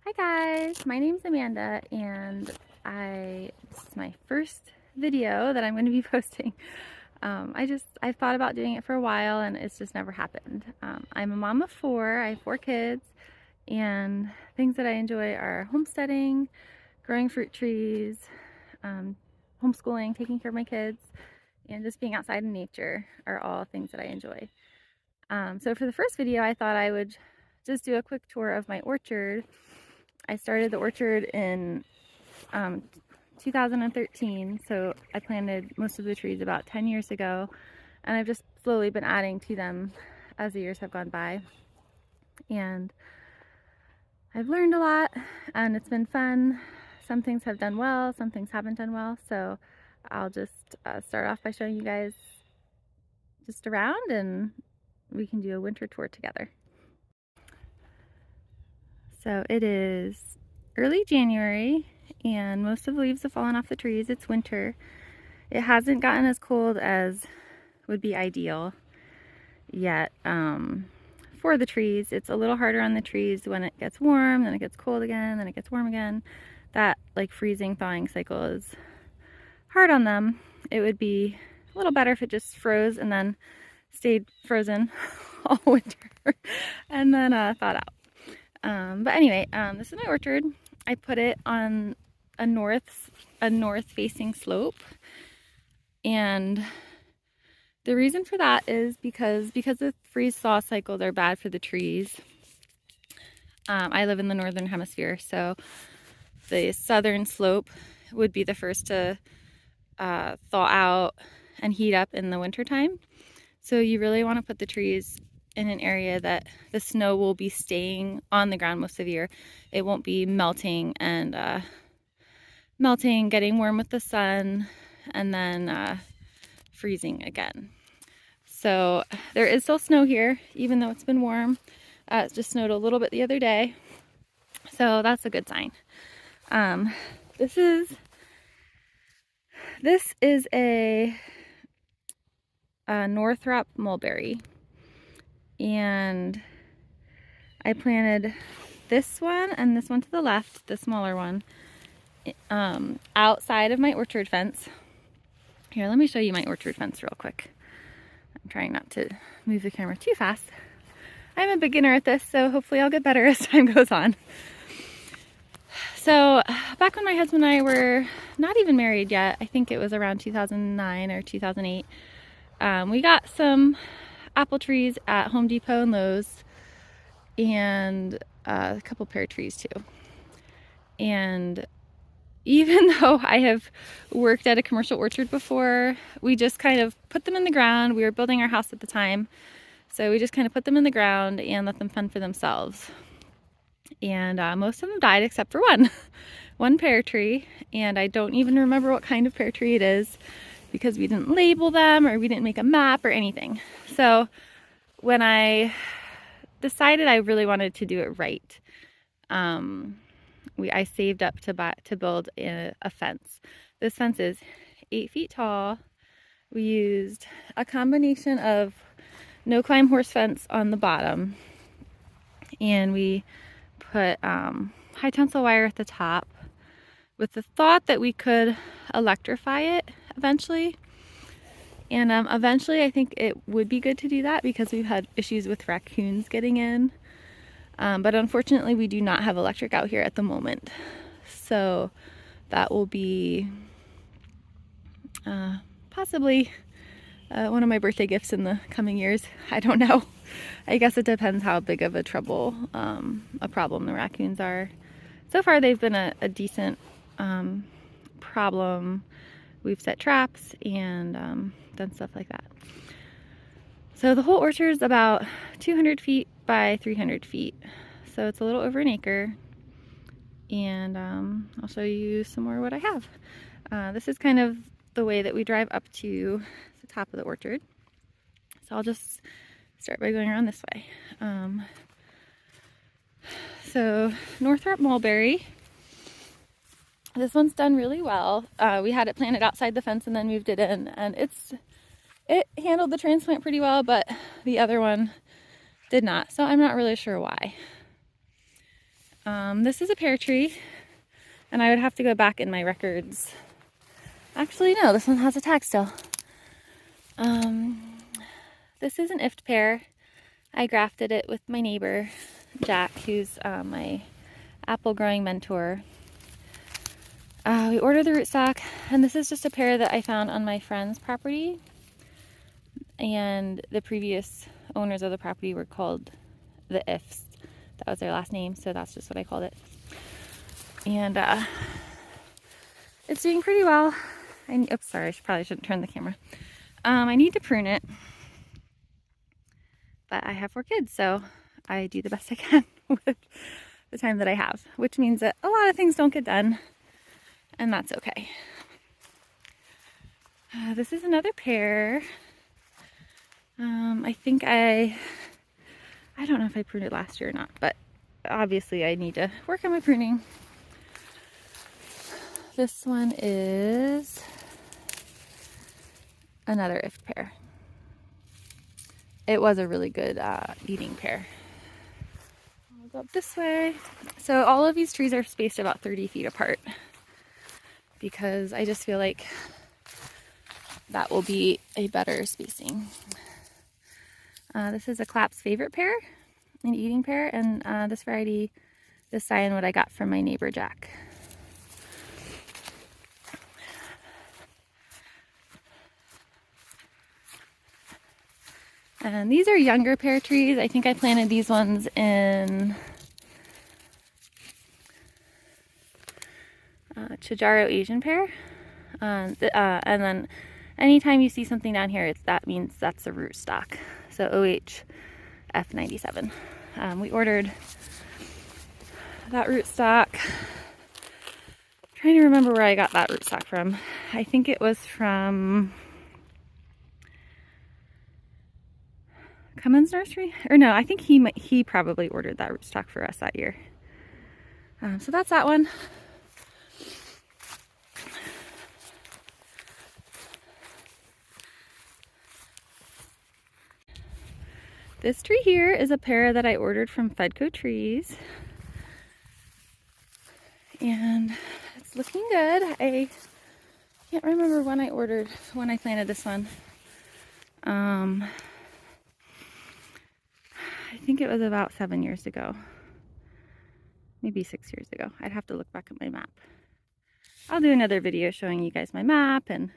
Hi guys, my name's Amanda and this is my first video that I'm going to be posting. I've thought about doing it for a while and it's just never happened. I'm a mom of four, I have 4 kids, and things that I enjoy are homesteading, growing fruit trees, homeschooling, taking care of my kids, and just being outside in nature are all things that I enjoy. So for the first video, I thought I would just do a quick tour of my orchard. I started the orchard in 2013, so I planted most of the trees about 10 years ago, and I've just slowly been adding to them as the years have gone by. And I've learned a lot, and it's been fun. Some things have done well, some things haven't done well, so I'll just start off by showing you guys just around, and we can do a winter tour together. So it is early January and most of the leaves have fallen off the trees. It's winter. It hasn't gotten as cold as would be ideal yet for the trees. It's a little harder on the trees when it gets warm, then it gets cold again, then it gets warm again. That like freezing thawing cycle is hard on them. It would be a little better if it just froze and then stayed frozen all winter and then thawed out. But anyway, this is my orchard. I put it on a north facing slope, and the reason for that is because the freeze thaw cycles are bad for the trees. I live in the northern hemisphere, so the southern slope would be the first to thaw out and heat up in the wintertime. So you really want to put the trees in an area that the snow will be staying on the ground most of the year. It won't be melting and getting warm with the sun, and then freezing again. So there is still snow here, even though it's been warm. It just snowed a little bit the other day, so that's a good sign. This is a Northrop mulberry. And I planted this one and this one to the left, the smaller one, outside of my orchard fence. Here, let me show you my orchard fence real quick. I'm trying not to move the camera too fast. I'm a beginner at this, so hopefully I'll get better as time goes on. So back when my husband and I were not even married yet, I think it was around 2009 or 2008, we got some apple trees at Home Depot and Lowe's, and a couple pear trees too. And even though I have worked at a commercial orchard before, we just kind of put them in the ground. We were building our house at the time, so we just kind of put them in the ground and let them fend for themselves. And most of them died except for one pear tree, and I don't even remember what kind of pear tree it is, because we didn't label them or we didn't make a map or anything. So when I decided I really wanted to do it right, I saved up to build a fence. This fence is 8 feet tall. We used a combination of no-climb horse fence on the bottom, and we put high tensile wire at the top with the thought that we could electrify it eventually. And eventually I think it would be good to do that because we've had issues with raccoons getting in. But unfortunately we do not have electric out here at the moment. So that will be possibly one of my birthday gifts in the coming years. I don't know. I guess it depends how big of a problem the raccoons are. So far they've been a decent problem. We've set traps and done stuff like that. So the whole orchard is about 200 feet by 300 feet. So it's a little over an acre. And I'll show you some more what I have. This is kind of the way that we drive up to the top of the orchard. So I'll just start by going around this way. So Northrop mulberry. This one's done really well. We had it planted outside the fence and then moved it in, and it handled the transplant pretty well, but the other one did not. So I'm not really sure why. This is a pear tree, and I would have to go back in my records. Actually, no, this one has a tag still. This is an IFT pear. I grafted it with my neighbor, Jack, who's my apple growing mentor. We ordered the rootstock, and this is just a pear that I found on my friend's property. And the previous owners of the property were called the Ifs. That was their last name, so that's just what I called it. And it's doing pretty well. Oops, sorry, I probably shouldn't turn the camera. I need to prune it, but I have 4 kids, so I do the best I can with the time that I have, which means that a lot of things don't get done, and that's okay. This is another pear. I think I don't know if I pruned it last year or not, but obviously I need to work on my pruning. This one is another IFT pear. It was a really good eating pear. I'll go up this way. So all of these trees are spaced about 30 feet apart because I just feel like that will be a better spacing. This is a Clapp's favorite pear, an eating pear, and this variety, this cyanwood I got from my neighbor Jack. And these are younger pear trees. I think I planted these ones in Chijaro Asian pear. And then anytime you see something down here, that means that's a rootstock. So OH F97. We ordered that rootstock. I'm trying to remember where I got that rootstock from. I think it was from Cummins Nursery? Or no, I think he probably ordered that rootstock for us that year. So that's that one. This tree here is a pear that I ordered from Fedco Trees. And it's looking good. I can't remember when I planted this one. I think it was about 7 years ago. Maybe 6 years ago. I'd have to look back at my map. I'll do another video showing you guys my map and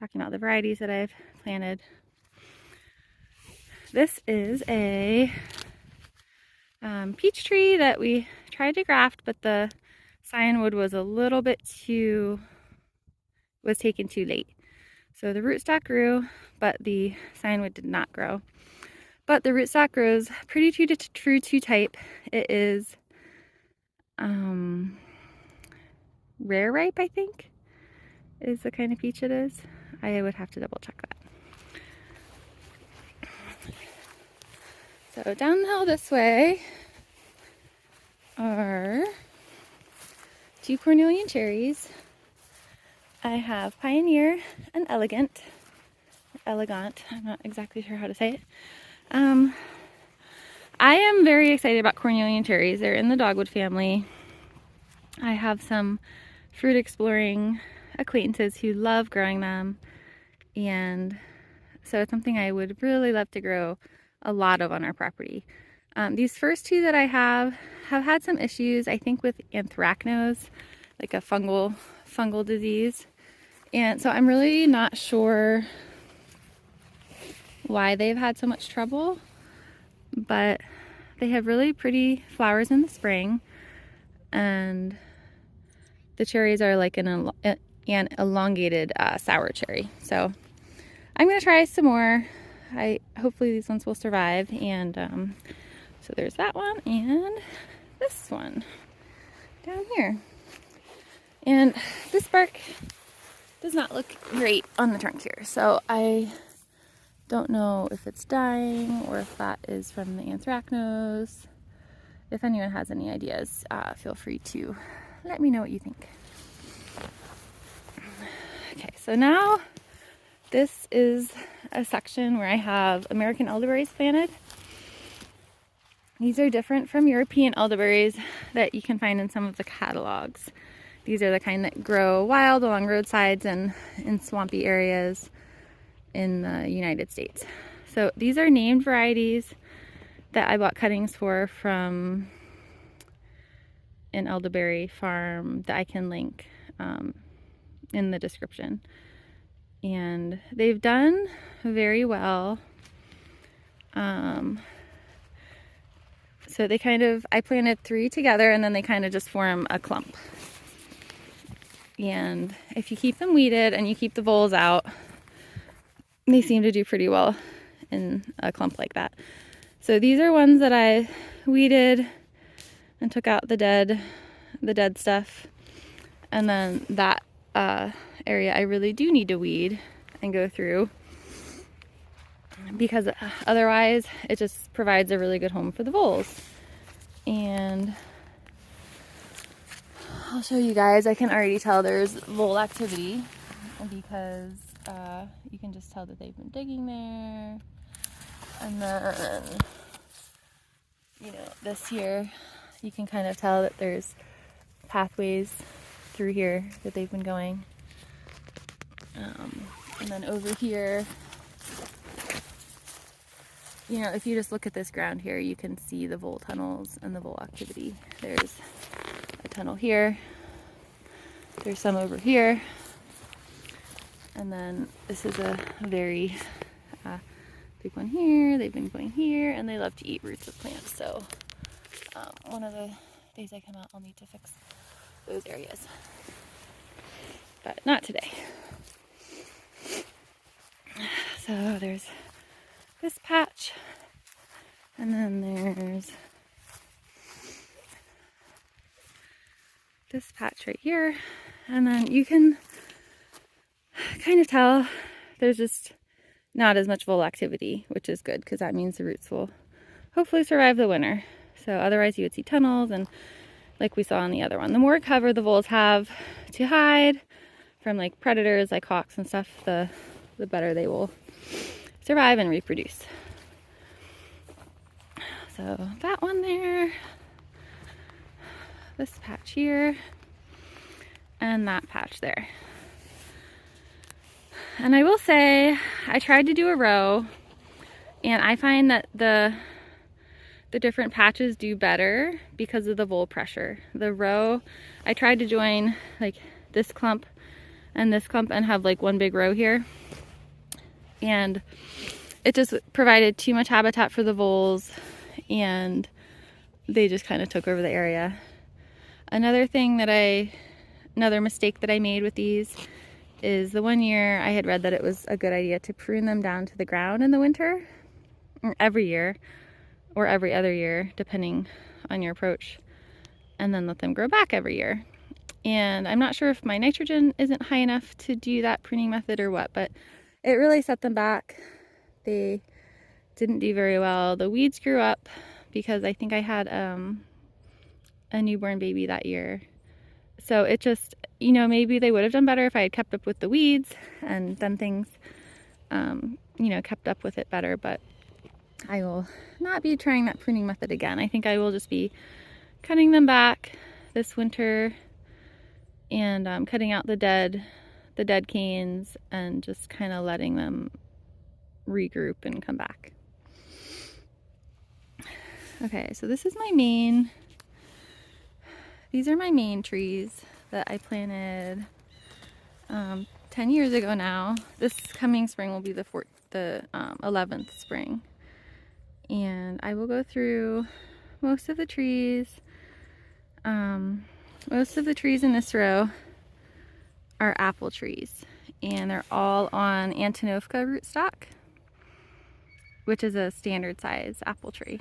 talking about the varieties that I've planted. This is a peach tree that we tried to graft, but the cyanwood was a little bit was taken too late. So the rootstock grew, but the cyanwood did not grow. But the rootstock grows pretty true to type. It is rare ripe, I think, is the kind of peach it is. I would have to double check that. So downhill this way are 2 cornelian cherries. I have Pioneer and Elegant. Elegant, I'm not exactly sure how to say it. I am very excited about cornelian cherries. They're in the dogwood family. I have some fruit exploring acquaintances who love growing them, and so it's something I would really love to grow a lot of on our property. These first 2 that I have had some issues, I think, with anthracnose, like a fungal disease. And so I'm really not sure why they've had so much trouble, but they have really pretty flowers in the spring, and the cherries are like an elongated sour cherry. So I'm going to try some more. Hopefully these ones will survive. And so there's that one and this one down here. And this bark does not look great on the trunk here. So I don't know if it's dying or if that is from the anthracnose. If anyone has any ideas, feel free to let me know what you think. Okay, so now this is a section where I have American elderberries planted. These are different from European elderberries that you can find in some of the catalogs. These are the kind that grow wild along roadsides and in swampy areas in the United States. So these are named varieties that I bought cuttings for from an elderberry farm that I can link in the description. And they've done very well. So they kind of, I planted 3 together and then they kind of just form a clump. And if you keep them weeded and you keep the voles out, they seem to do pretty well in a clump like that. So these are ones that I weeded and took out the dead stuff. And then that area I really do need to weed and go through, because otherwise it just provides a really good home for the voles. And I'll show you guys. I can already tell there's vole activity because you can just tell that they've been digging there. And then, you know, this here, you can kind of tell that there's pathways through here that they've been going. And then over here, you know, if you just look at this ground here, you can see the vole tunnels and the vole activity. There's a tunnel here. There's some over here. And then this is a very big one here. They've been going here, and they love to eat roots of plants. So one of the days I come out, I'll need to fix those areas. But not today. So there's this patch, and then there's this patch right here, and then you can kind of tell there's just not as much vole activity, which is good because that means the roots will hopefully survive the winter. So otherwise you would see tunnels, and like we saw on the other one, the more cover the voles have to hide from like predators like hawks and stuff, the better they will survive and reproduce. So that one there, this patch here, and that patch there. And I will say, I tried to do a row, and I find that the different patches do better because of the vole pressure. The row, I tried to join like this clump and have like one big row here, and it just provided too much habitat for the voles, and they just kind of took over the area. Another mistake that I made with these is the one year I had read that it was a good idea to prune them down to the ground in the winter, or every year, or every other year, depending on your approach, and then let them grow back every year. And I'm not sure if my nitrogen isn't high enough to do that pruning method or what, but it really set them back. They didn't do very well. The weeds grew up because I think I had a newborn baby that year. So it just, you know, maybe they would have done better if I had kept up with the weeds and done things, you know, kept up with it better. But I will not be trying that pruning method again. I think I will just be cutting them back this winter and cutting out the dead canes and just kind of letting them regroup and come back. Okay, so this is these are my main trees that I planted 10 years ago now. This coming spring will be the 11th spring. And I will go through most of the trees. Most of the trees in this row are apple trees, and they're all on Antonovka rootstock, which is a standard size apple tree.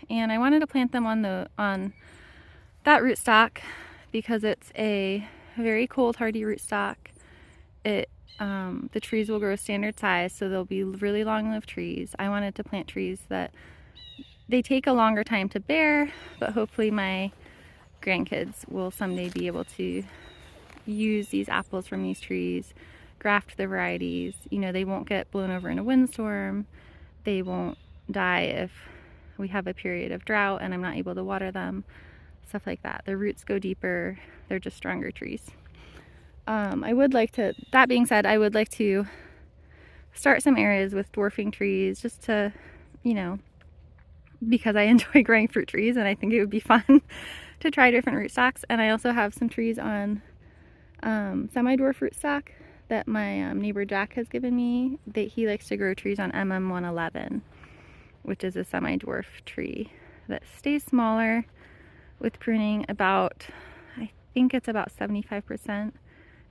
And I wanted to plant them on that rootstock because it's a very cold hardy rootstock. The trees will grow standard size, so they'll be really long-lived trees. I wanted to plant trees that they take a longer time to bear, but hopefully my grandkids will someday be able to use these apples from these trees, graft the varieties. You know, they won't get blown over in a windstorm. They won't die if we have a period of drought and I'm not able to water them, stuff like that. Their roots go deeper, they're just stronger trees. I would like to, that being said, I would like to start some areas with dwarfing trees just to, you know, because I enjoy growing fruit trees and I think it would be fun to try different rootstocks. And I also have some trees on semi-dwarf rootstock that my neighbor Jack has given me. That he likes to grow trees on MM111, which is a semi-dwarf tree that stays smaller with pruning about, I think it's about 75%,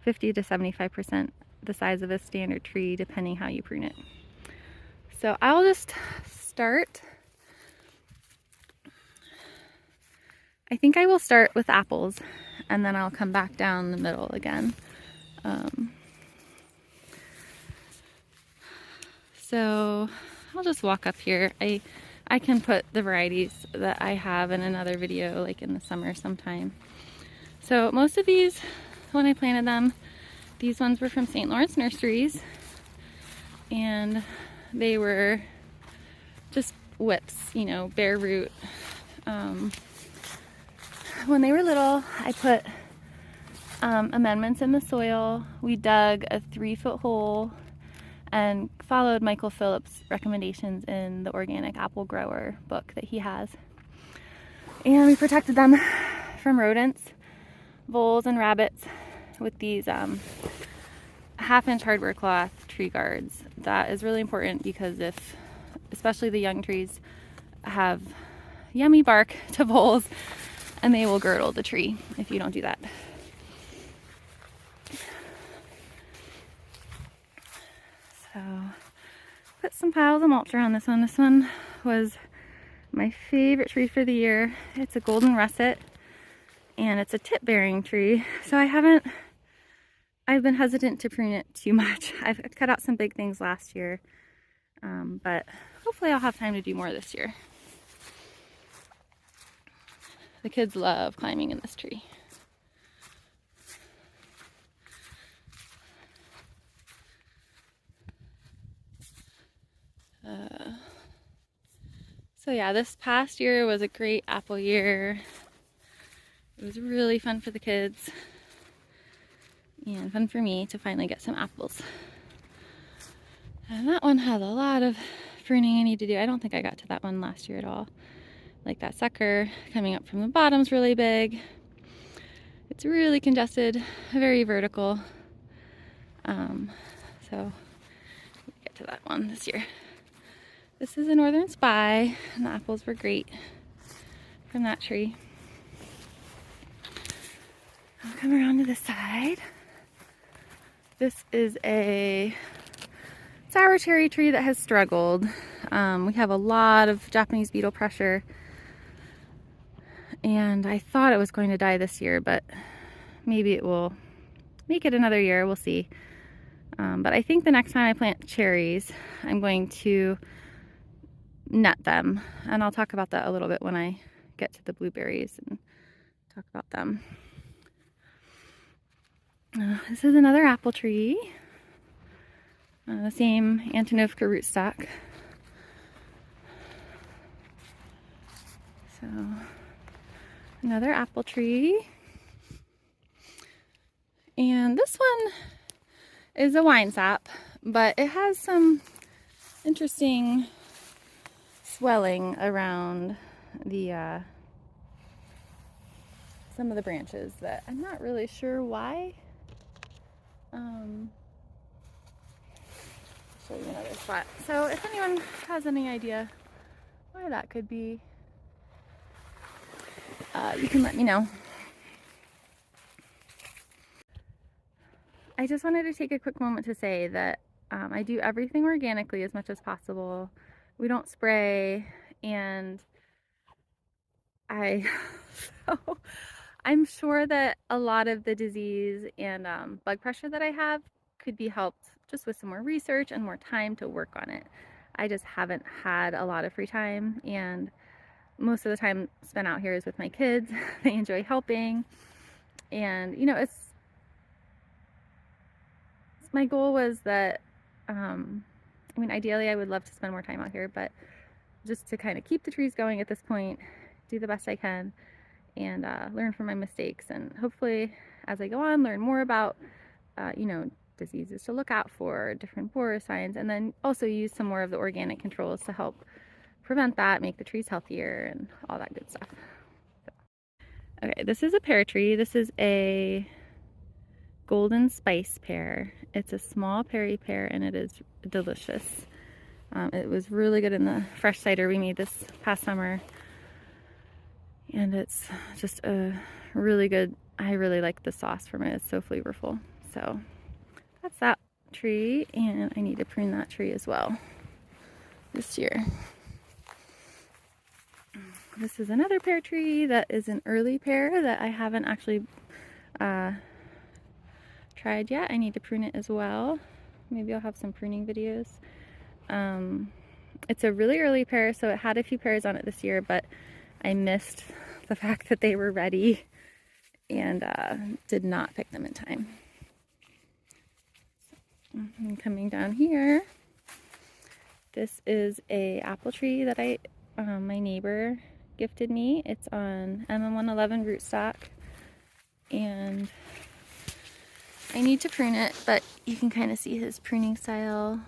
50 to 75% the size of a standard tree depending how you prune it. So I'll just start. I think I will start with apples and then I'll come back down the middle again. So I'll just walk up here. I can put the varieties that I have in another video, like in the summer sometime. So most of these, when I planted them, these ones were from St. Lawrence nurseries, and they were just whips, you know, bare root. When they were little, I put amendments in the soil. We dug a 3-foot hole and followed Michael Phillips' recommendations in the Organic Apple Grower book that he has. And we protected them from rodents, voles, and rabbits with these 1/2-inch hardware cloth tree guards. That is really important because especially the young trees have yummy bark to voles, and they will girdle the tree if you don't do that. So, put some piles of mulch around this one. This one was my favorite tree for the year. It's a golden russet, and it's a tip-bearing tree. So I've been hesitant to prune it too much. I've cut out some big things last year, but hopefully I'll have time to do more this year. The kids love climbing in this tree. So yeah, this past year was a great apple year. It was really fun for the kids and fun for me to finally get some apples. And that one had a lot of pruning I need to do. I don't think I got to that one last year at all. Like that sucker coming up from the bottom's really big. It's really congested, very vertical. So we'll get to that one this year. This is a Northern Spy, and the apples were great from that tree. I'll come around to this side. This is a sour cherry tree that has struggled. We have a lot of Japanese beetle pressure, and I thought it was going to die this year, but maybe it will make it another year. We'll see. But I think the next time I plant cherries, I'm going to nut them, and I'll talk about that a little bit when I get to the blueberries and talk about them. This is another apple tree, the same Antonovka rootstock. So another apple tree, and this one is a wine sap, but it has some interesting swelling around the some of the branches that I'm not really sure why. Show you another spot. So if anyone has any idea why that could be, you can let me know. I just wanted to take a quick moment to say that I do everything organically as much as possible. We don't spray, and so I'm sure that a lot of the disease and blood pressure that I have could be helped just with some more research and more time to work on it. I just haven't had a lot of free time, and most of the time spent out here is with my kids. They enjoy helping, and you know, my goal was that I mean, ideally I would love to spend more time out here, but just to kind of keep the trees going at this point, do the best I can, and learn from my mistakes, and hopefully as I go on learn more about you know, diseases to look out for, different borer signs, and then also use some more of the organic controls to help prevent that, make the trees healthier, and all that good stuff. Okay, this is a pear tree. This is a golden spice pear. It's a small perry pear and it is delicious. It was really good in the fresh cider we made this past summer. And it's just a really good, I really like the sauce from it. It's so flavorful. So that's that tree, and I need to prune that tree as well this year. This is another pear tree that is an early pear that I haven't actually tried yet. I need to prune it as well. Maybe I'll have some pruning videos. It's a really early pear, so it had a few pears on it this year, but I missed the fact that they were ready and did not pick them in time. So, I'm coming down here. This is a apple tree that my neighbor gifted me. It's on MM111 rootstock, and I need to prune it, but you can kind of see his pruning style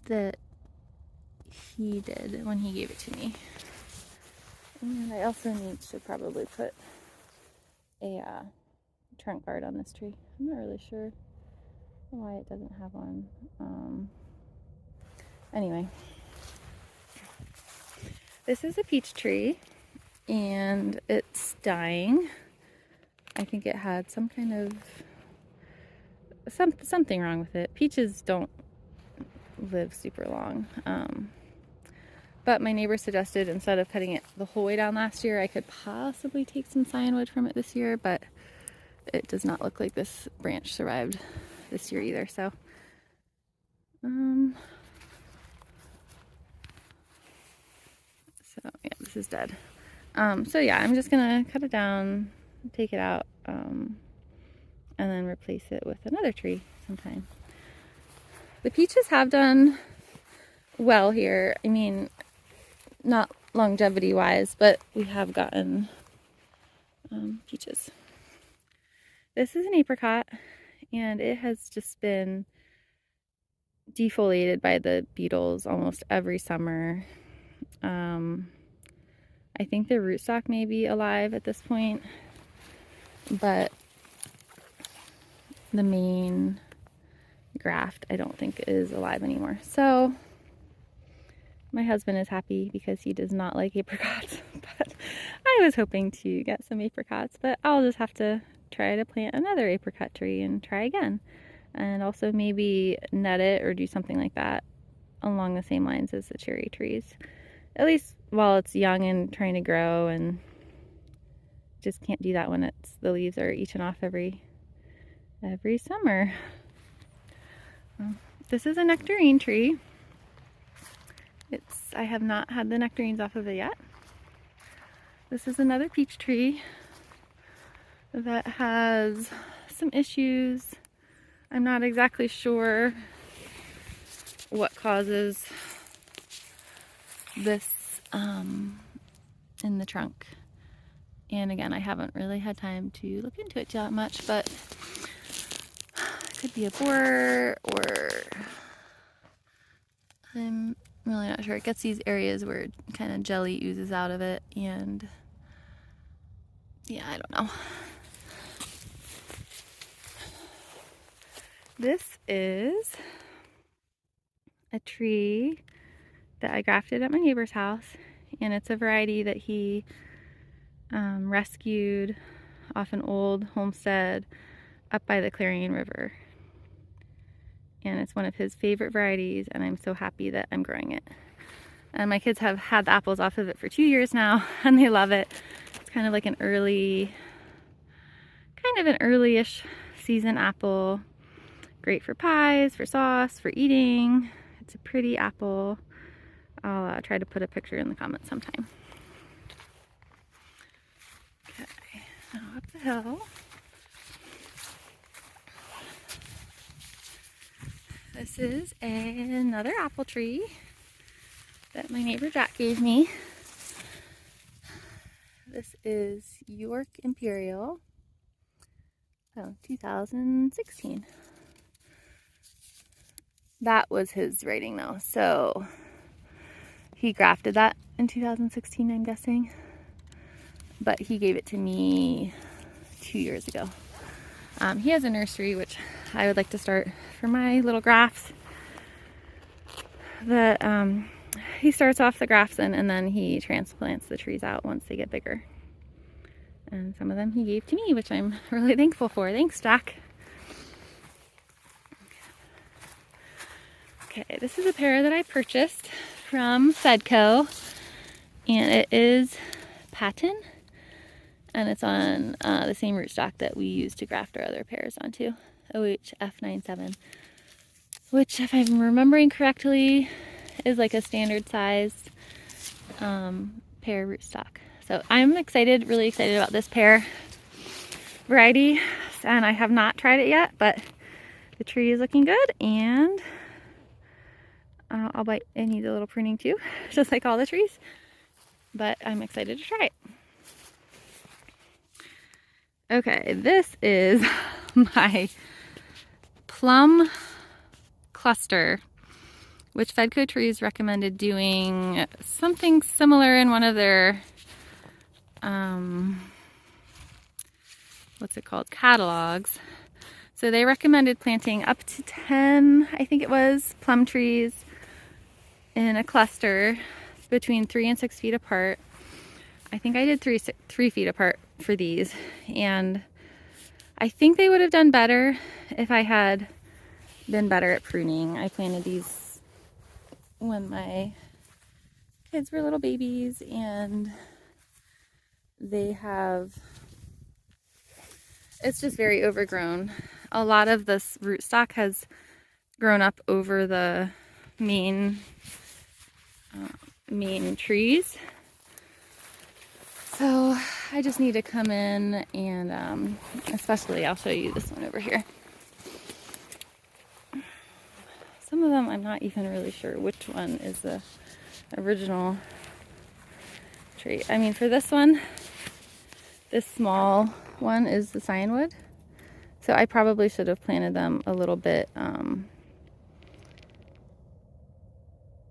that he did when he gave it to me. And I also need to probably put a trunk guard on this tree. I'm not really sure why it doesn't have one. Anyway, this is a peach tree and it's dying. I think it had some kind of something wrong with it. Peaches don't live super long. But my neighbor suggested instead of cutting it the whole way down last year, I could possibly take some cyanwood from it this year, but it does not look like this branch survived this year either. So, yeah, this is dead. So yeah, I'm just gonna cut it down, take it out, and then replace it with another tree sometime. The peaches have done well here. I mean, not longevity wise, but we have gotten peaches. This is an apricot, and it has just been defoliated by the beetles almost every summer. I think the rootstock may be alive at this point, but the main graft I don't think is alive anymore. So my husband is happy because he does not like apricots, but I was hoping to get some apricots, but I'll just have to try to plant another apricot tree and try again, and also maybe net it or do something like that along the same lines as the cherry trees, at least while it's young and trying to grow, and just can't do that when the leaves are eaten off every summer. This is a nectarine tree. I have not had the nectarines off of it yet. This is another peach tree that has some issues. I'm not exactly sure what causes this in the trunk. And again, I haven't really had time to look into it that much, but it could be a borer, or I'm really not sure. It gets these areas where kind of jelly oozes out of it, and yeah, I don't know. This is a tree that I grafted at my neighbor's house, and it's a variety that he rescued off an old homestead up by the Clarion River. And it's one of his favorite varieties, and I'm so happy that I'm growing it. And my kids have had the apples off of it for 2 years now, and they love it. It's kind of like an early, kind of an early-ish season apple. Great for pies, for sauce, for eating. It's a pretty apple. I'll try to put a picture in the comments sometime. Okay, now up the hill. This is another apple tree. that my neighbor Jack gave me. This is York Imperial. Oh, 2016. That was his writing though, so he grafted that in 2016, I'm guessing. But he gave it to me 2 years ago. He has a nursery, which I would like to start for my little grafts. He starts off the grafts in, and then he transplants the trees out once they get bigger. And some of them he gave to me, which I'm really thankful for. Thanks, Jack. Okay, this is a pear that I purchased from Fedco, and it is Patton, and it's on the same rootstock that we use to graft our other pears onto, OHF97, which, if I'm remembering correctly, is like a standard sized pear rootstock. So I'm excited, really excited about this pear variety, and I have not tried it yet, but the tree is looking good, and I'll bite. It needs a little pruning too, just like all the trees, but I'm excited to try it. Okay, this is my plum cluster, which Fedco Trees recommended doing something similar in one of their what's it called, catalogs. So they recommended planting up to 10, I think it was, plum trees in a cluster between 3 and 6 feet apart. I think I did 3 feet apart for these, and I think they would have done better if I had been better at pruning. I planted these when my kids were little babies, and it's just very overgrown. A lot of this rootstock has grown up over the main trees. So I just need to come in and especially, I'll show you this one over here. Some of them I'm not even really sure which one is the original tree. I mean, for this one, this small one is the cyanwood. So I probably should have planted them a little bit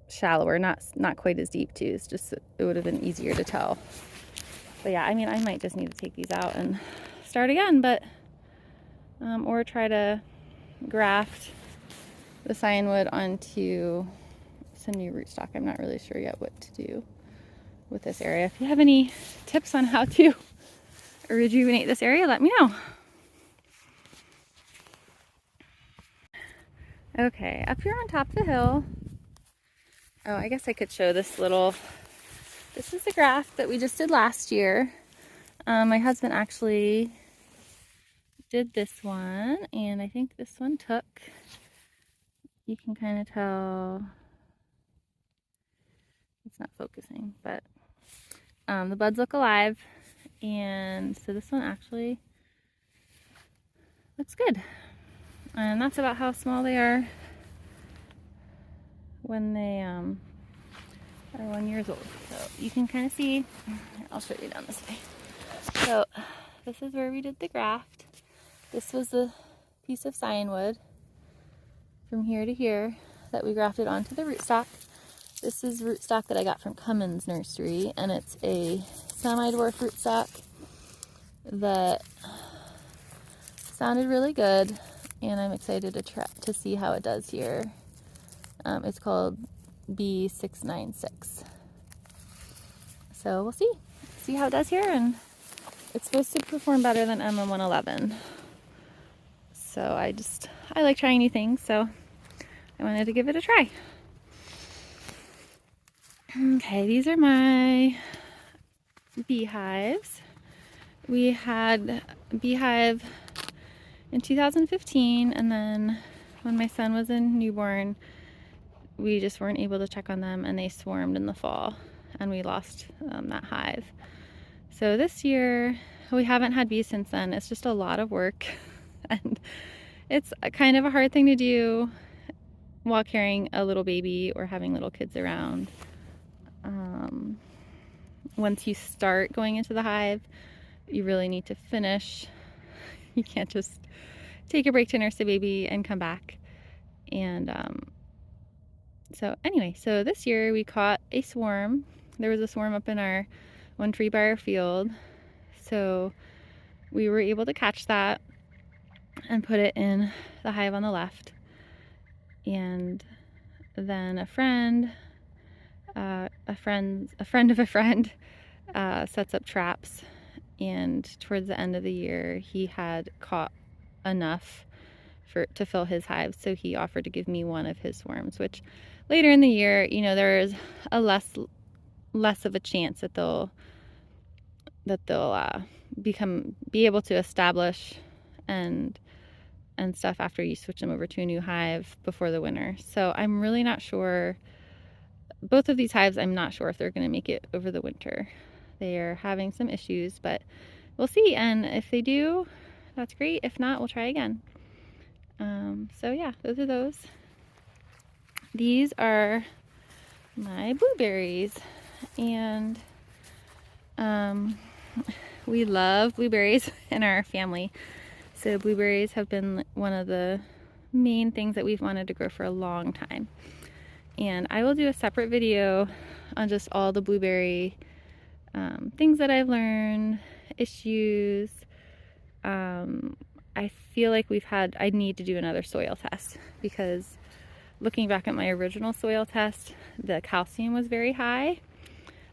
shallower, not quite as deep too. It's just, it would have been easier to tell. But yeah, I mean, I might just need to take these out and start again, but or try to graft the cyanwood onto some new rootstock. I'm not really sure yet what to do with this area. If you have any tips on how to rejuvenate this area, let me know. Okay, up here on top of the hill. Oh, I guess I could show this is a graft that we just did last year. My husband actually did this one, and I think this one took. You can kind of tell it's not focusing, but the buds look alive, and so this one actually looks good. And that's about how small they are when they are 1 year old. So you can kind of see, I'll show you down this way. So this is where we did the graft. This was the piece of cyanwood from here to here that we grafted onto the rootstock. This is rootstock that I got from Cummins Nursery, and it's a semi-dwarf rootstock that sounded really good, and I'm excited to see how it does here. It's called B696. So we'll see how it does here, and it's supposed to perform better than MM111. So I like trying new things, so I wanted to give it a try. Okay, these are my beehives. We had a beehive in 2015, and then when my son was a newborn, we just weren't able to check on them, and they swarmed in the fall, and we lost that hive. So this year, we haven't had bees since then. It's just a lot of work, and it's kind of a hard thing to do while carrying a little baby or having little kids around. Once you start going into the hive, you really need to finish. You can't just take a break to nurse the baby and come back. And so anyway, so this year we caught a swarm. There was a swarm up in our one tree by our field. So we were able to catch that and put it in the hive on the left. And then a friend of a friend sets up traps, and towards the end of the year he had caught enough to fill his hive, so he offered to give me one of his swarms, which later in the year, you know, there's a less of a chance that they'll be able to establish and stuff after you switch them over to a new hive before the winter. So I'm really not sure. Both of these hives, I'm not sure if they're going to make it over the winter. They are having some issues, but we'll see. And if they do, that's great. If not, we'll try again. So yeah, those are those. These are my blueberries, and we love blueberries in our family. So blueberries have been one of the main things that we've wanted to grow for a long time. And I will do a separate video on just all the blueberry things that I've learned, issues. I feel like I need to do another soil test, because looking back at my original soil test, the calcium was very high,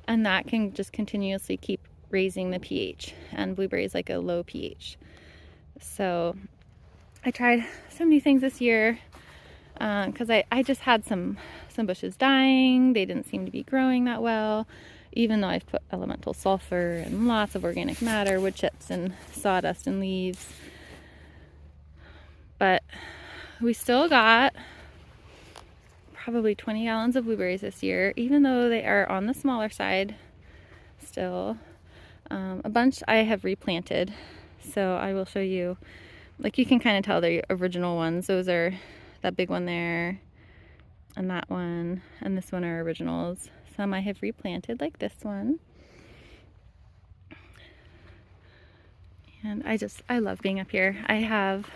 and that can just continuously keep raising the pH, and blueberries like a low pH. So I tried some new things this year, because I just had some bushes dying. They didn't seem to be growing that well, even though I've put elemental sulfur and lots of organic matter, wood chips and sawdust and leaves. But we still got probably 20 gallons of blueberries this year, even though they are on the smaller side still. A bunch I have replanted, so I will show you. Like, you can kind of tell they're original ones. Those are that big one there, and that one, and this one are originals. Some I have replanted, like this one. And I love being up here. I have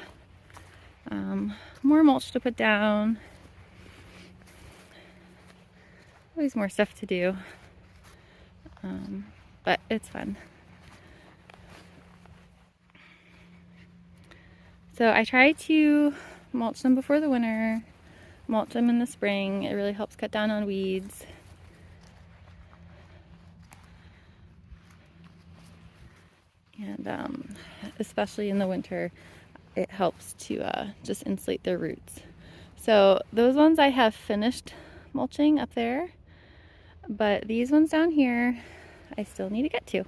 more mulch to put down. Always more stuff to do. But it's fun. So I try to mulch them before the winter, mulch them in the spring. It really helps cut down on weeds. And especially in the winter, it helps to just insulate their roots. So those ones I have finished mulching up there, but these ones down here I still need to get to.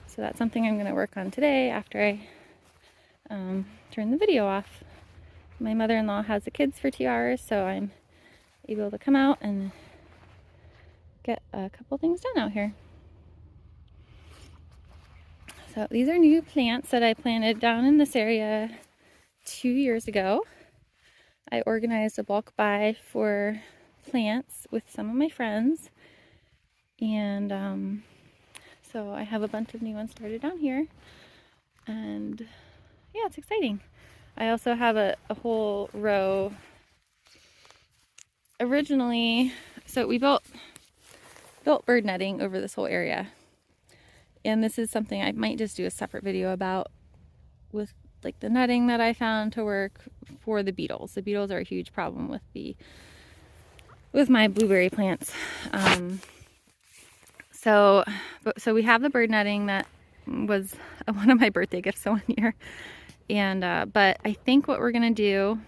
So that's something I'm going to work on today after I turn the video off. My mother-in-law has the kids for 2 hours, so I'm able to come out and get a couple things done out here. So these are new plants that I planted down in this area 2 years ago. I organized a bulk buy for plants with some of my friends, and so I have a bunch of new ones started down here, and yeah, it's exciting. I also have a whole row. Originally, so we built bird netting over this whole area, and this is something I might just do a separate video about, with like the netting that I found to work for the beetles. The beetles are a huge problem with my blueberry plants. So we have the bird netting that was one of my birthday gifts one year, and but I think what we're gonna do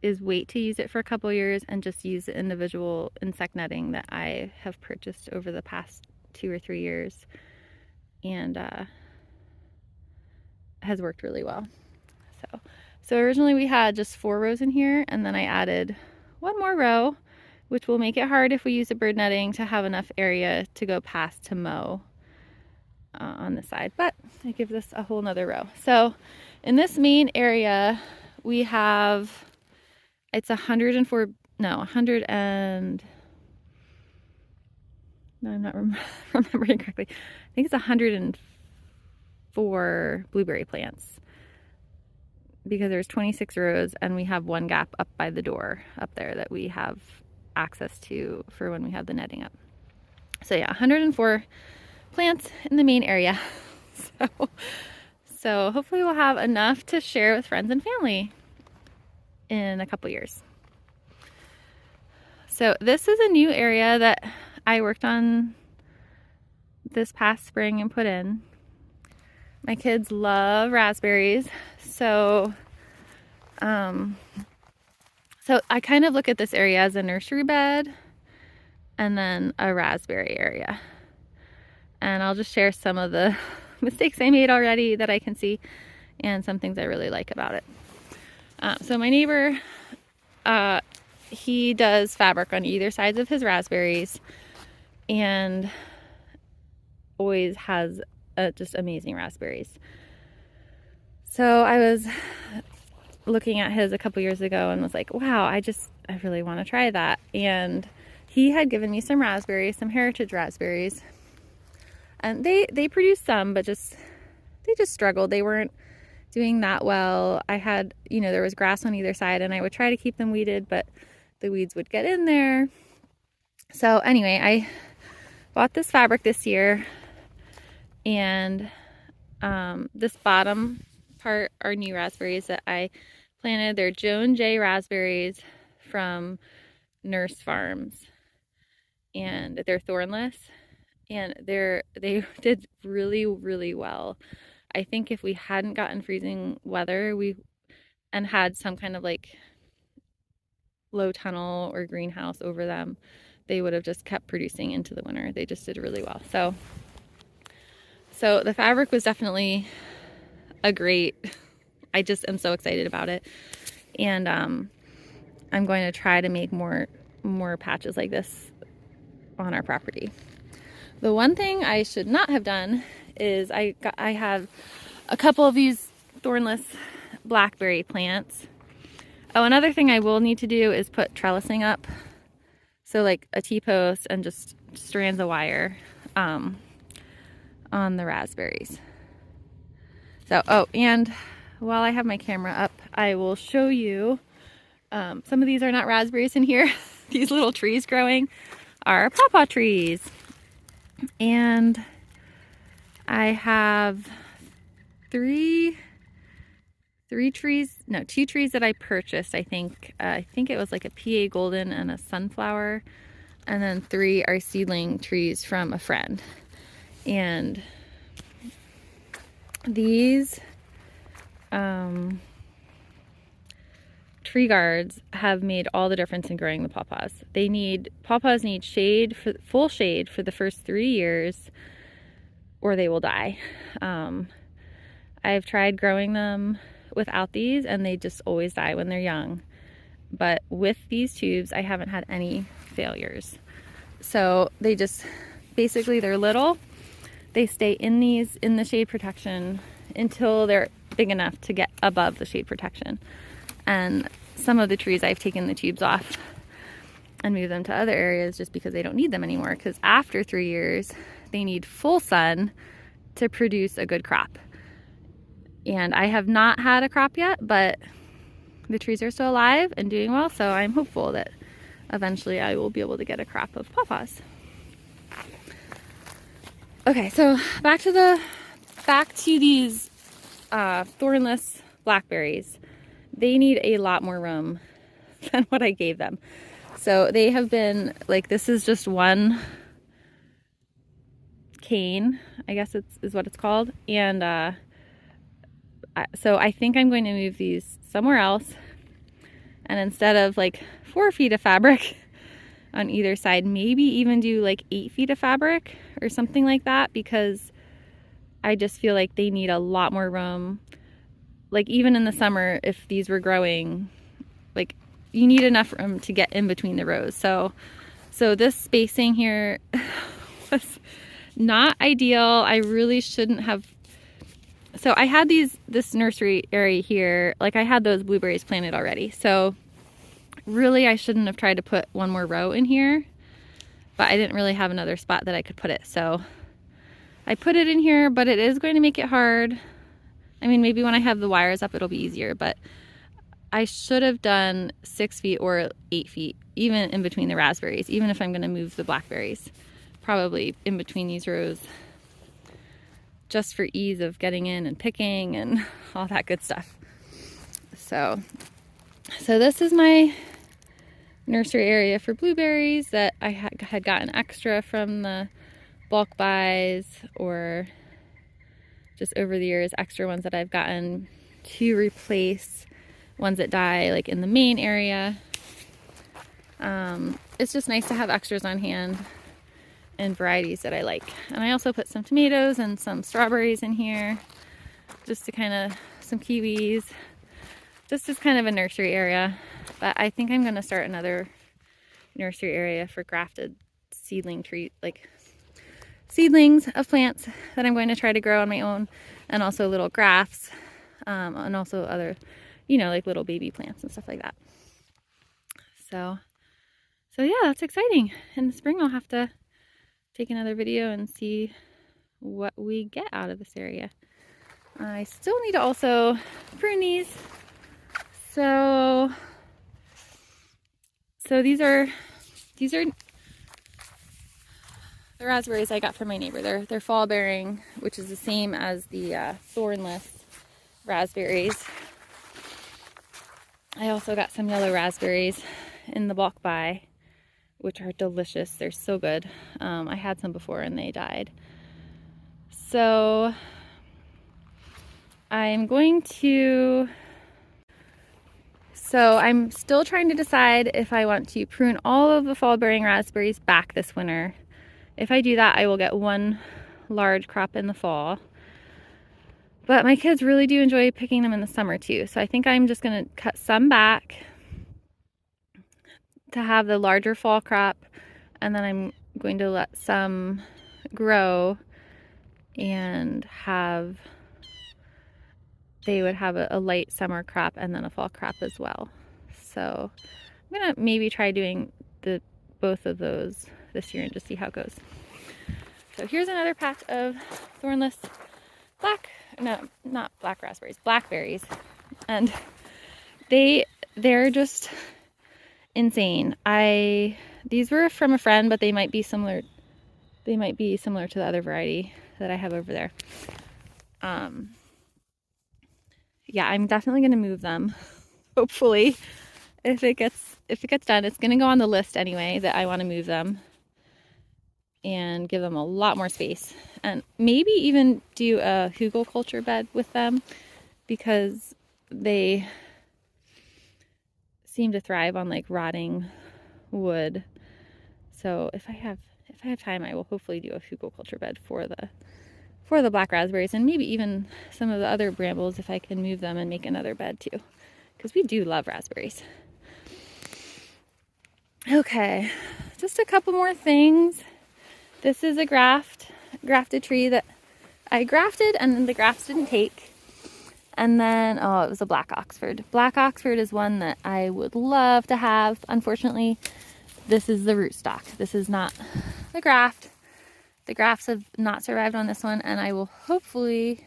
is wait to use it for a couple years and just use the individual insect netting that I have purchased over the past 2 or 3 years, and has worked really well. So originally we had just 4 rows in here, and then I added 1 more row, which will make it hard if we use the bird netting to have enough area to go past to mow on the side, but it gives us a whole nother row. So in this main area we have, it's 100 and No, I'm not remembering correctly. I think it's 104 blueberry plants because there's 26 rows and we have one gap up by the door up there that we have access to for when we have the netting up. So yeah, 104 plants in the main area. So hopefully we'll have enough to share with friends and family in a couple years. So this is a new area that I worked on this past spring and put in. My kids love raspberries, so I kind of look at this area as a nursery bed and then a raspberry area. And I'll just share some of the mistakes I made already that I can see and some things I really like about it. So my neighbor, he does fabric on either sides of his raspberries and always has just amazing raspberries. So I was looking at his a couple years ago and was like, wow, I really want to try that. And he had given me some raspberries, some heritage raspberries. And they produced some, but they just struggled. They weren't doing that well. I had, there was grass on either side and I would try to keep them weeded, but the weeds would get in there. So anyway, I bought this fabric this year, and this bottom part are new raspberries that I planted. They're Joan J raspberries from Nurse Farms, and they're thornless, and they did really, really well. I think if we hadn't gotten freezing weather and had some kind of like low tunnel or greenhouse over them, they would have just kept producing into the winter. They just did really well. So the fabric was definitely I just am so excited about it. And I'm going to try to make more patches like this on our property. The one thing I should not have done is I have a couple of these thornless blackberry plants. Oh, another thing I will need to do is put trellising up. So like a T-post and just strands of wire on the raspberries. So, and while I have my camera up, I will show you, some of these are not raspberries in here. These little trees growing are pawpaw trees. And I have two trees that I purchased. I think it was like a PA golden and a sunflower, and then 3 are seedling trees from a friend. And these tree guards have made all the difference in growing the pawpaws. Pawpaws need full shade for the first 3 years, or they will die. I've tried growing them without these and they just always die when they're young. But with these tubes, I haven't had any failures. So they just, basically they're little. They stay in the shade protection until they're big enough to get above the shade protection. And some of the trees I've taken the tubes off and moved them to other areas just because they don't need them anymore. Because after 3 years, they need full sun to produce a good crop. And I have not had a crop yet, but the trees are still alive and doing well, so I'm hopeful that eventually I will be able to get a crop of pawpaws. Okay, so back to these thornless blackberries. They need a lot more room than what I gave them. So they have been, like, this is just one cane, I guess is what it's called. And so I think I'm going to move these somewhere else. And instead of like 4 feet of fabric on either side, maybe even do like 8 feet of fabric or something like that, because I just feel like they need a lot more room. Like even in the summer, if these were growing, like you need enough room to get in between the rows. So this spacing here was not ideal. I really shouldn't have. So I had this nursery area here, like I had those blueberries planted already. So really I shouldn't have tried to put one more row in here. but I didn't really have another spot that I could put it. So I put it in here, but it is going to make it hard. I mean, maybe when I have the wires up, it'll be easier, but I should have done 6 feet or 8 feet, even in between the raspberries, even if I'm going to move the blackberries, probably in between these rows, just for ease of getting in and picking and all that good stuff. So this is my nursery area for blueberries that I had gotten extra from the bulk buys, or just over the years, extra ones that I've gotten to replace ones that die, like in the main area. It's just nice to have extras on hand and varieties that I like. And I also put some tomatoes and some strawberries in here, just to kind of, some kiwis, just as kind of a nursery area. But I think I'm going to start another nursery area for grafted seedling tree, like seedlings of plants that I'm going to try to grow on my own, and also little grafts, and also other, you know, like little baby plants and stuff like that. So yeah, that's exciting. In the spring I'll have to take another video and see what we get out of this area. I still need to also prune these. So these are the raspberries I got from my neighbor. They're fall bearing, which is the same as the thornless raspberries. I also got some yellow raspberries in the bulk buy, which are delicious. They're so good. I had some before and they died. So I'm still trying to decide if I want to prune all of the fall bearing raspberries back this winter. If I do that, I will get one large crop in the fall. But my kids really do enjoy picking them in the summer too. So I think I'm just going to cut some back to have the larger fall crop, and then I'm going to let some grow and they would have a light summer crop and then a fall crop as well. So I'm going to maybe try doing both of those this year and just see how it goes. So here's another patch of thornless blackberries. And they're just insane. These were from a friend, but they might be similar to the other variety that I have over there. Yeah, I'm definitely going to move them. Hopefully, if it gets done, it's going to go on the list anyway that I want to move them and give them a lot more space, and maybe even do a hugelkultur bed with them, because they seem to thrive on like rotting wood. So if I have time, I will hopefully do a hugelkultur bed for the black raspberries, and maybe even some of the other brambles if I can move them and make another bed too, because we do love raspberries. Okay, just a couple more things. This is a grafted tree that I grafted, and then the grafts didn't take. And then, it was a black Oxford. Black Oxford is one that I would love to have. Unfortunately, this is the rootstock. This is not the graft. The grafts have not survived on this one, and I will hopefully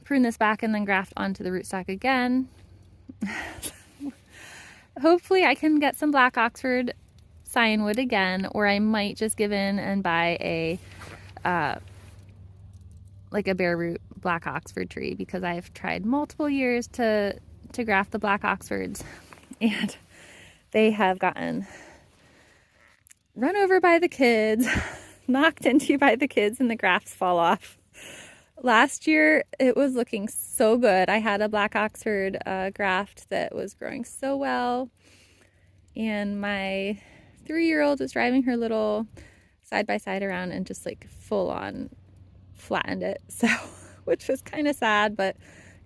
prune this back and then graft onto the rootstock again. Hopefully I can get some black Oxford cyanwood again, or I might just give in and buy a bare root black Oxford tree, because I've tried multiple years to graft the black Oxfords, and they have gotten run over by the kids, knocked into by the kids, and the grafts fall off. Last year it was looking so good. I had a black Oxford graft that was growing so well, and my 3-year-old was driving her little side-by-side around and just like full on flattened it. So, which was kind of sad, but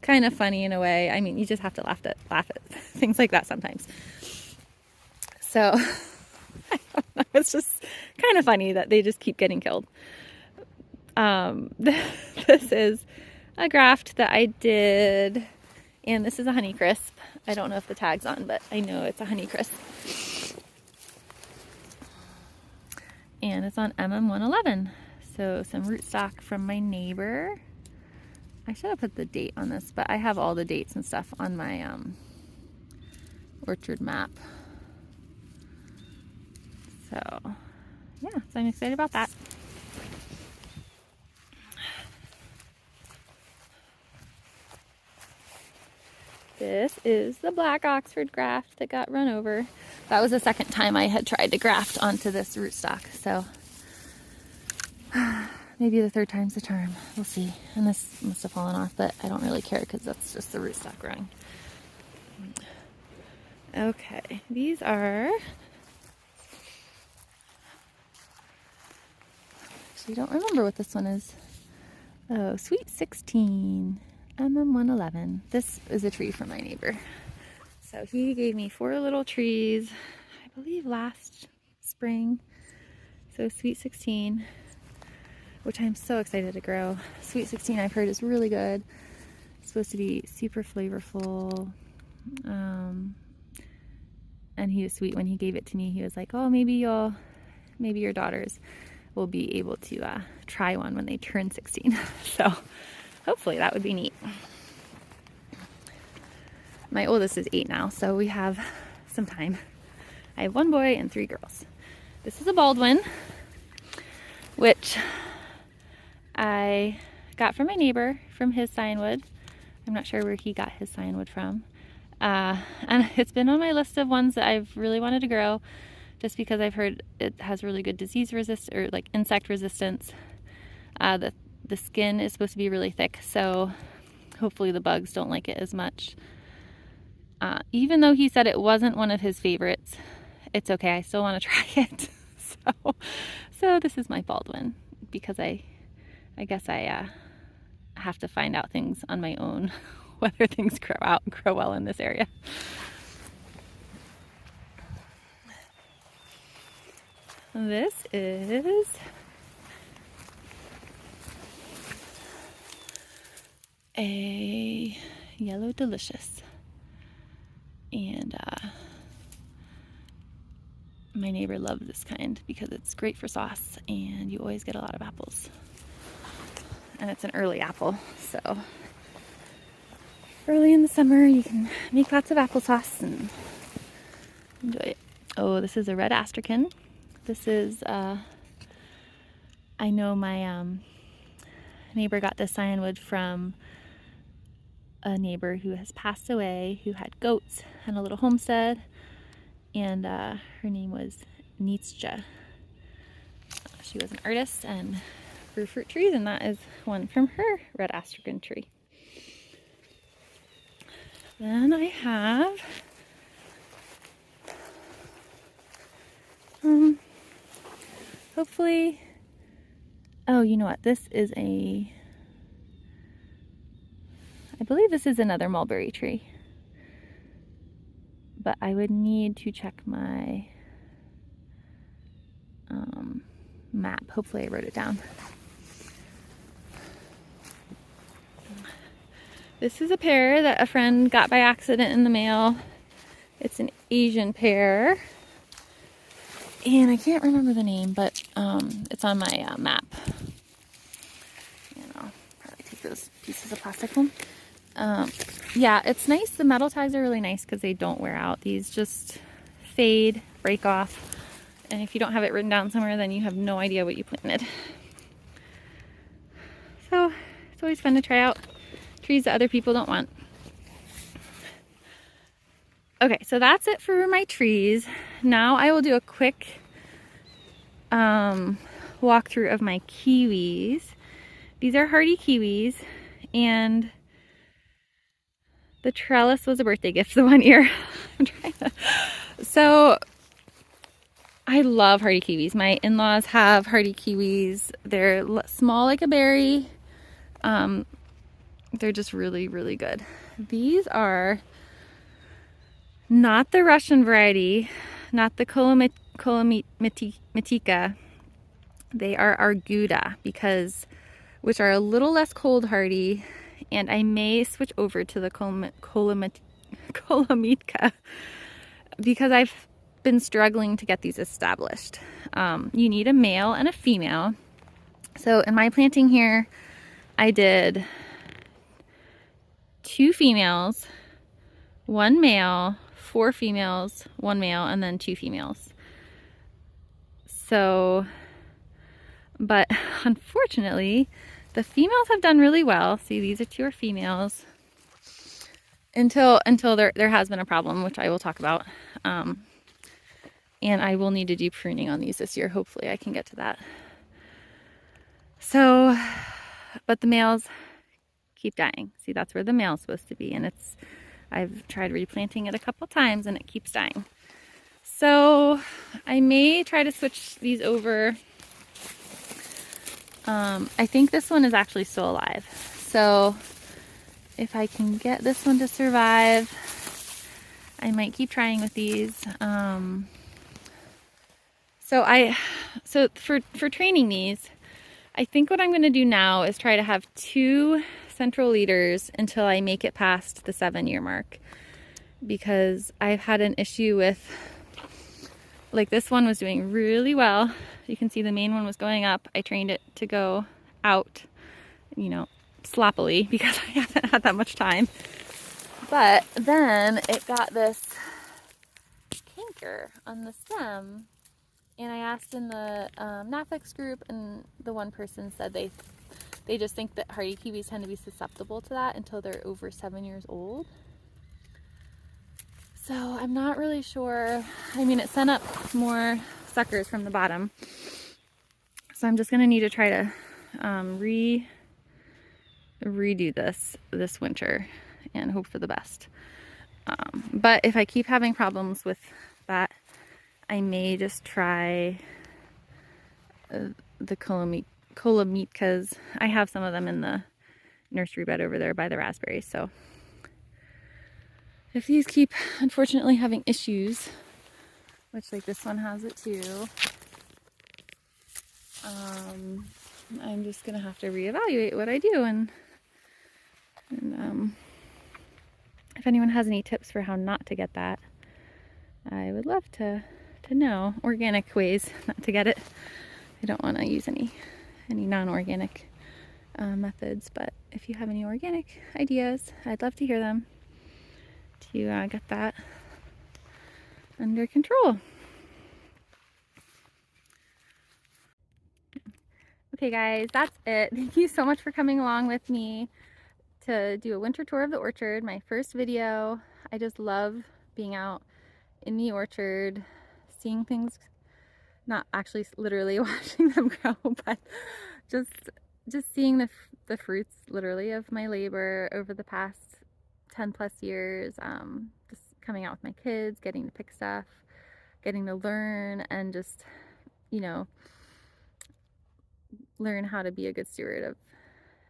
kind of funny in a way. I mean, you just have to laugh at things like that sometimes. So I don't know, it's just kind of funny that they just keep getting killed. This is a graft that I did, and this is a Honeycrisp. I don't know if the tag's on, but I know it's a Honeycrisp. and it's on MM111. So some rootstock from my neighbor. I should have put the date on this, but I have all the dates and stuff on my orchard map. So yeah, so I'm excited about that. This is the black Oxford graft that got run over. That was the second time I had tried to graft onto this rootstock, so maybe the third time's the charm. We'll see. And this must have fallen off, but I don't really care because that's just the rootstock growing. Okay, these are... Actually, I don't remember what this one is. Oh, Sweet 16. MM111. This is a tree from my neighbor. So he gave me 4 little trees, I believe last spring. So Sweet 16, which I'm so excited to grow. Sweet 16 I've heard is really good. It's supposed to be super flavorful. And he was sweet when he gave it to me. He was like, oh, maybe your daughters will be able to try one when they turn 16. So hopefully that would be neat. My oldest is 8 now, so we have some time. I have 1 boy and 3 girls. This is a Baldwin, which I got from my neighbor from his scionwood. I'm not sure where he got his scionwood from. And it's been on my list of ones that I've really wanted to grow just because I've heard it has really good disease resist or like insect resistance. The skin is supposed to be really thick, so hopefully the bugs don't like it as much. Even though he said it wasn't one of his favorites, it's okay. I still want to try it. So this is my Baldwin because I guess I have to find out things on my own, whether things grow well in this area. This is a yellow delicious, and my neighbor loves this kind because it's great for sauce and you always get a lot of apples, and it's an early apple, so early in the summer you can make lots of applesauce and enjoy it. Oh, this is a red astrakhan. This is I know my neighbor got this scionwood from a neighbor who has passed away, who had goats and a little homestead, and her name was Nietzsche. She was an artist and grew fruit trees, and that is one from her red astrakhan tree. Then I have hopefully, oh, you know what, this is I believe this is another mulberry tree, but I would need to check my map. Hopefully I wrote it down. This is a pear that a friend got by accident in the mail. It's an Asian pear, and I can't remember the name, but it's on my map. And I'll probably take those pieces of plastic home. Yeah, it's nice. The metal tags are really nice because they don't wear out. These just fade, break off, and if you don't have it written down somewhere, then you have no idea what you planted. So it's always fun to try out trees that other people don't want. Okay, so that's it for my trees. Now I will do a quick walkthrough of my kiwis. These are hardy kiwis, and the trellis was a birthday gift the one year. So I love hardy kiwis. My in-laws have hardy kiwis. They're small like a berry. They're just really, really good. These are not the Russian variety, not the Kolomitika. They are Arguda, which are a little less cold hardy, and I may switch over to the Kolomitka because been struggling to get these established. You need a male and a female. So in my planting here, I did 2 females, 1 male, 4 females, 1 male, and then 2 females. So, but unfortunately, the females have done really well. See, these are 2 are females. Until there has been a problem, which I will talk about. And I will need to do pruning on these this year. Hopefully I can get to that. So, but the males keep dying. See, that's where the male's supposed to be. And I've tried replanting it a couple times and it keeps dying. So I may try to switch these over. I think this one is actually still alive. So if I can get this one to survive, I might keep trying with these. So for training these, I think what I'm going to do now is try to have 2 central leaders until I make it past the 7-year mark, because I've had an issue with, like, this one was doing really well. You can see the main one was going up. I trained it to go out, you know, sloppily because I haven't had that much time. But then it got this canker on the stem, and I asked in the Nafex group, and the one person said they just think that hardy kiwis tend to be susceptible to that until they're over 7 years old. So I'm not really sure. I mean, it sent up more suckers from the bottom. So I'm just gonna need to try to redo this winter and hope for the best. But if I keep having problems with that, I may just try the Colomitkas. I have some of them in the nursery bed over there by the raspberries. So if these keep, unfortunately, having issues, which, like, this one has it too, I'm just gonna have to reevaluate what I do. And if anyone has any tips for how not to get that, I would love to know organic ways not to get it. I don't want to use any non-organic methods, but if you have any organic ideas, I'd love to hear them to get that under control. Okay guys, that's it. Thank you so much for coming along with me to do a winter tour of the orchard, my first video. I just love being out in the orchard, seeing things, not actually literally watching them grow, but just seeing the fruits literally of my labor over the past 10 plus years. Just coming out with my kids, getting to pick stuff, getting to learn, and just, you know, learn how to be a good steward of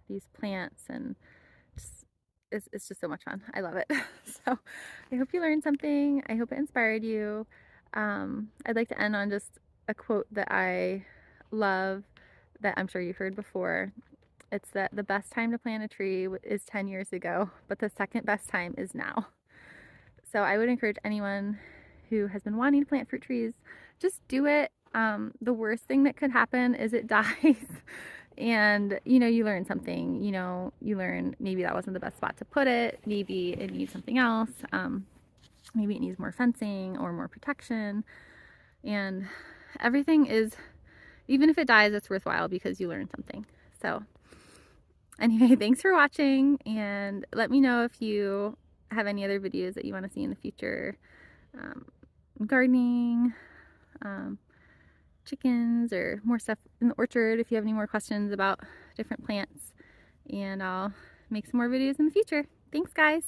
these plants. And it's just so much fun. I love it. So I hope you learned something. I hope it inspired you. I'd like to end on just a quote that I love, that I'm sure you've heard before. It's that the best time to plant a tree is 10 years ago, but the second best time is now. So I would encourage anyone who has been wanting to plant fruit trees, just do it. The worst thing that could happen is it dies. And, you know, you learn something. You know, you learn maybe that wasn't the best spot to put it. Maybe it needs something else. Maybe it needs more fencing or more protection. And everything is, even if it dies, it's worthwhile because you learned something. So anyway, thanks for watching, and let me know if you have any other videos that you want to see in the future. Gardening, chickens, or more stuff in the orchard if you have any more questions about different plants. And I'll make some more videos in the future. Thanks, guys.